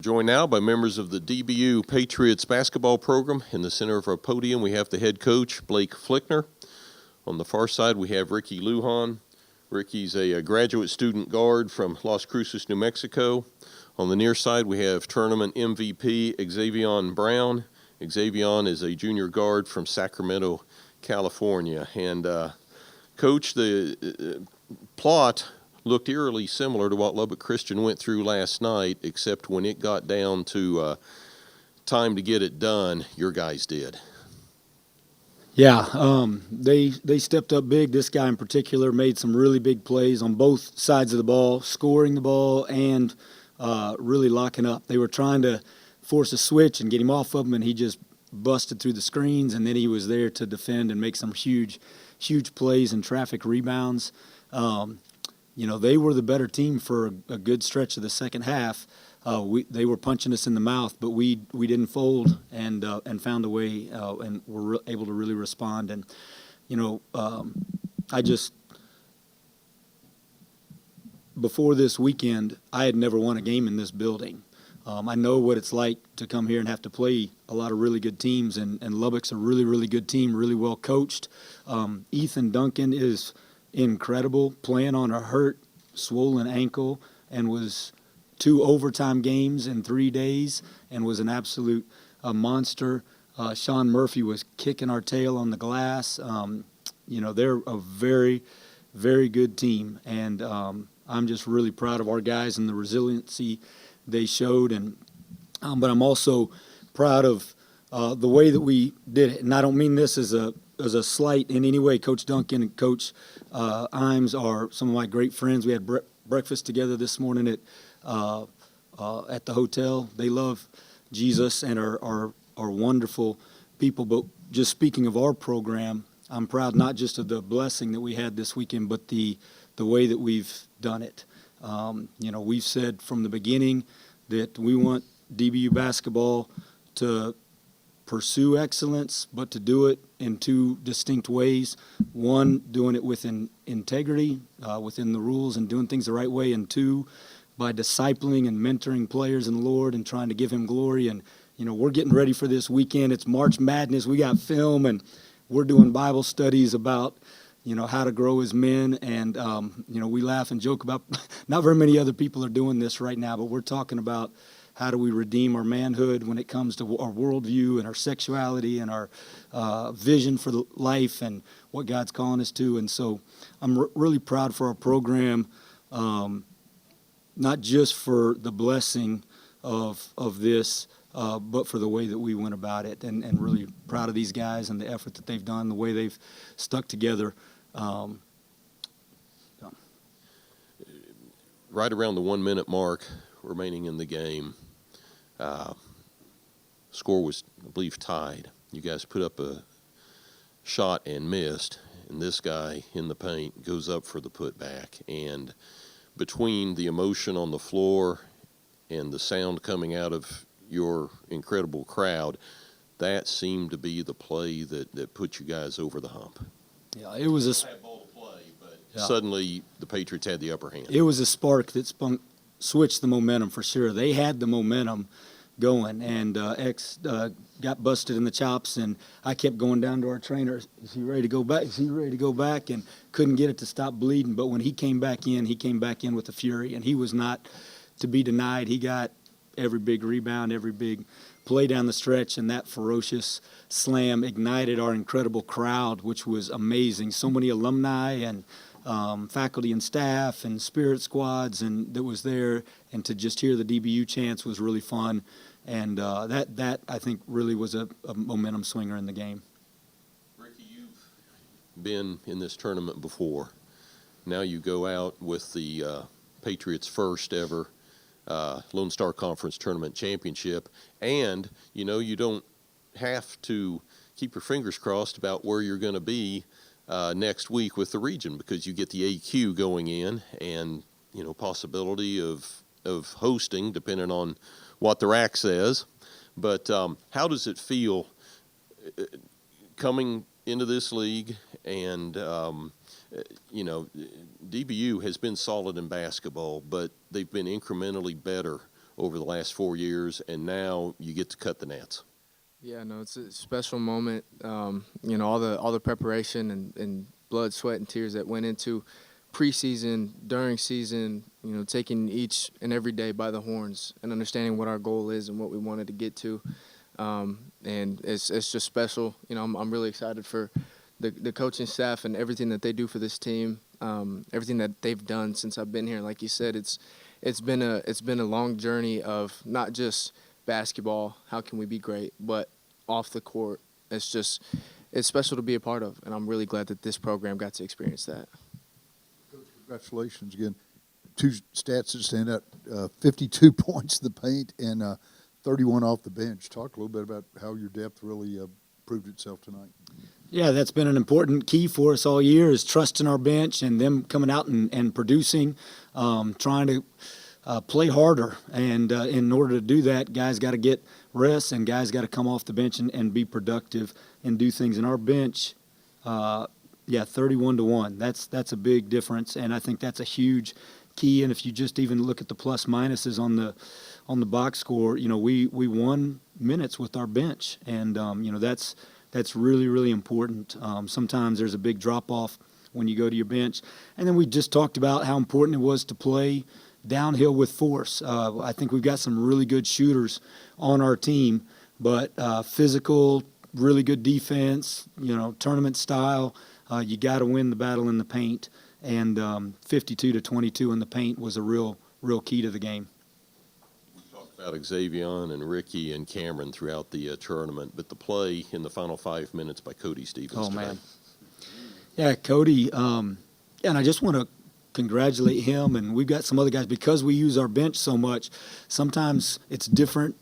Joined now by members of the DBU Patriots basketball program. In the center of our podium, we have the head coach, Blake Flickner. On the far side, we have Ricky Lujan. Ricky's a graduate student guard from Las Cruces, New Mexico. On the near side, we have tournament MVP Xavion Brown. Xavion is a junior guard from Sacramento, California. And, Coach, the plot looked eerily similar to what Lubbock Christian went through last night, except when it got down to time to get it done, your guys did. Yeah, they stepped up big. This guy in particular made some really big plays on both sides of the ball, scoring the ball and really locking up. They were trying to force a switch and get him off of them, and he just busted through the screens, and then he was there to defend and make some huge plays and traffic rebounds. They were the better team for a good stretch of the second half. They were punching us in the mouth, but we didn't fold and found a way and were able to really respond. And before this weekend, I had never won a game in this building. I know what it's like to come here and have to play a lot of really good teams, and Lubbock's a really, really good team, really well coached. Ethan Duncan is incredible, playing on a hurt, swollen ankle, and was 2 overtime games in 3 days and was an absolute monster. Sean Murphy was kicking our tail on the glass. They're a very, very good team, and I'm just really proud of our guys and the resiliency they showed. But I'm also proud of the way that we did it, and I don't mean this as a slight in any way. Coach Duncan and Coach Imes are some of my great friends. We had breakfast together this morning at the hotel. They love Jesus and are wonderful people. But just speaking of our program, I'm proud not just of the blessing that we had this weekend, but the way that we've done it. We've said from the beginning that we want DBU basketball to pursue excellence, but to do it in 2 distinct ways. One, doing it with integrity, within the rules and doing things the right way. And 2, by discipling and mentoring players in the Lord and trying to give him glory. And, we're getting ready for this weekend. It's March Madness. We got film, and we're doing Bible studies about, how to grow as men. And, we laugh and joke about not very many other people are doing this right now, but we're talking about how do we redeem our manhood when it comes to our worldview and our sexuality and our vision for life and what God's calling us to. And so I'm really proud for our program, not just for the blessing of this, but for the way that we went about it, and really proud of these guys and the effort that they've done, the way they've stuck together. Right around the 1-minute mark remaining in the game, score was, I believe, tied. You guys put up a shot and missed, and this guy in the paint goes up for the putback. And between the emotion on the floor and the sound coming out of your incredible crowd, that seemed to be the play that put you guys over the hump. Yeah, it was Suddenly the Patriots had the upper hand. It was a spark that switched the momentum for sure. They had the momentum going, and X got busted in the chops, and I kept going down to our trainer, is he ready to go back? Is he ready to go back? And couldn't get it to stop bleeding. But when he came back in with a fury, and he was not to be denied. He got every big rebound, every big play down the stretch, and that ferocious slam ignited our incredible crowd, which was amazing. So many alumni and faculty and staff and spirit squads and that was there, and to just hear the DBU chants was really fun. And that I think really was a momentum swinger in the game. Ricky, you've been in this tournament before. Now you go out with the Patriots' first ever Lone Star Conference Tournament Championship, and you don't have to keep your fingers crossed about where you're going to be next week with the region, because you get the AQ going in, and possibility of hosting depending on what the rack says. But how does it feel coming into this league? And DBU has been solid in basketball, but they've been incrementally better over the last 4 years, and now you get to cut the nets. Yeah, no, it's a special moment. All the preparation and blood, sweat, and tears that went into preseason, during season. Taking each and every day by the horns and understanding what our goal is and what we wanted to get to. And it's just special. I'm really excited for the coaching staff and everything that they do for this team. Everything that they've done since I've been here. Like you said, it's been a long journey of not just basketball, how can we be great, but off the court. It's special to be a part of, and I'm really glad that this program got to experience that. Coach, congratulations again. Two stats that stand out, 52 points in the paint and 31 off the bench. Talk a little bit about how your depth really proved itself tonight. Yeah, that's been an important key for us all year, is trusting our bench and them coming out and producing, trying to play harder. And in order to do that, guys got to get rest, and guys got to come off the bench and be productive and do things. And our bench, 31-1. That's a big difference, and I think that's a huge key. And if you just even look at the plus minuses on the box score, we won minutes with our bench, and that's really, really important. Sometimes there's a big drop off when you go to your bench. And then we just talked about how important it was to play downhill with force. I think we've got some really good shooters on our team, but physical, really good defense, tournament style. You got to win the battle in the paint. And 52-22 in the paint was a real key to the game. About Xavier and Ricky and Cameron throughout the tournament, but the play in the final 5 minutes by Cody Stevens. Oh, man. Yeah, Cody, and I just want to congratulate him, and we've got some other guys. Because we use our bench so much, sometimes it's different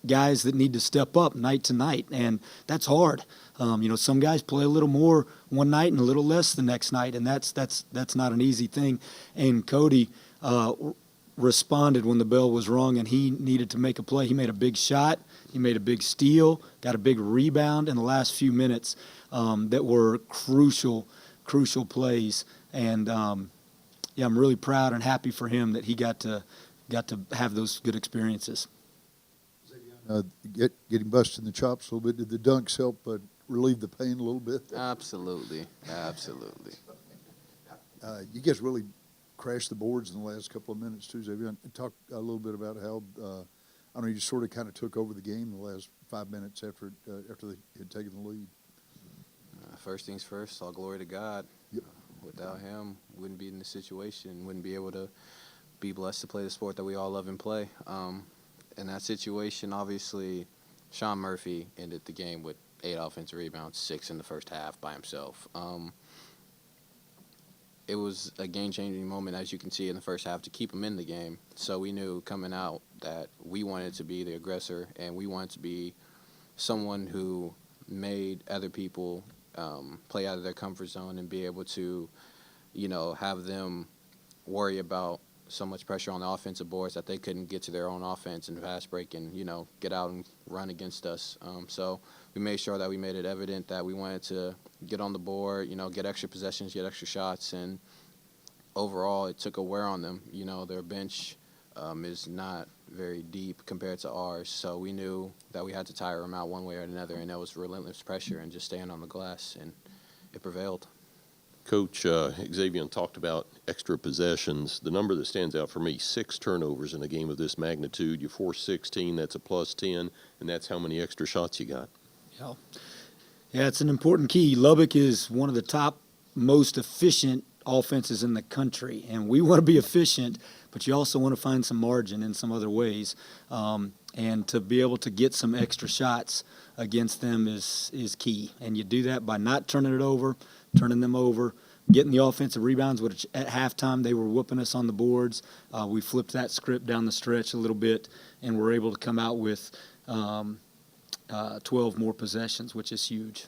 guys that need to step up night to night, and that's hard. Some guys play a little more one night and a little less the next night, and that's not an easy thing. And Cody responded when the bell was rung and he needed to make a play. He made a big shot. He made a big steal, got a big rebound in the last few minutes that were crucial plays. And, I'm really proud and happy for him that he got to have those good experiences. Getting busted in the chops a little bit. Did the dunks help relieve the pain a little bit? Absolutely. You guys really crashed the boards in the last couple of minutes too, Xavier. Talk a little bit about how you just sort of kind of took over the game in the last 5 minutes after they had taken the lead. First things first, all glory to God. Yep. Without him, wouldn't be in this situation, wouldn't be able to be blessed to play the sport that we all love and play. In that situation, obviously, Sean Murphy ended the game with 8 offensive rebounds, 6 in the first half by himself. It was a game-changing moment, as you can see, in the first half to keep him in the game. So we knew coming out that we wanted to be the aggressor, and we wanted to be someone who made other people play out of their comfort zone and be able to, have them worry about so much pressure on the offensive boards that they couldn't get to their own offense and fast break and, get out and run against us. So we made sure that we made it evident that we wanted to get on the board, get extra possessions, get extra shots. And overall, it took a wear on them. Their bench is not very deep compared to ours. So we knew that we had to tire them out one way or another, and that was relentless pressure and just staying on the glass, and it prevailed. Coach Xavier talked about extra possessions. The number that stands out for me, 6 turnovers in a game of this magnitude. You force 16, that's a plus 10, and that's how many extra shots you got. Yeah, it's an important key. Lubbock is one of the top most efficient offenses in the country, and we want to be efficient, but you also want to find some margin in some other ways. And to be able to get some extra shots against them is key. And you do that by not turning them over, getting the offensive rebounds, which at halftime they were whooping us on the boards. We flipped that script down the stretch a little bit, and we're able to come out with 12 more possessions, which is huge.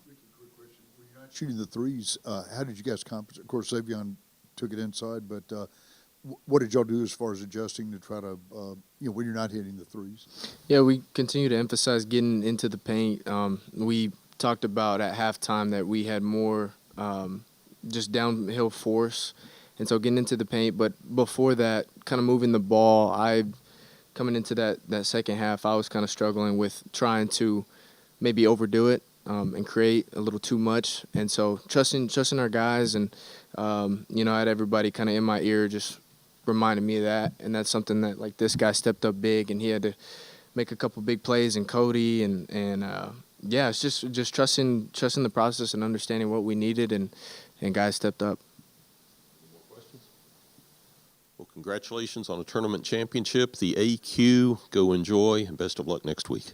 Ricky, quick question. When you're not shooting the threes, how did you guys compensate? Of course, Savion took it inside, but what did y'all do as far as adjusting to try to, when you're not hitting the threes? Yeah, we continue to emphasize getting into the paint. We talked about at halftime that we had more just downhill force, and so getting into the paint. But before that, kind of moving the ball, I coming into that second half, I was kind of struggling with trying to maybe overdo it and create a little too much. And so trusting our guys, and I had everybody kind of in my ear just reminded me of that. And that's something that, like, this guy stepped up big, and he had to make a couple big plays, and Cody, and it's just trusting the process and understanding what we needed, and guys stepped up. Well, congratulations on a tournament championship, the AQ. Go enjoy, and best of luck next week.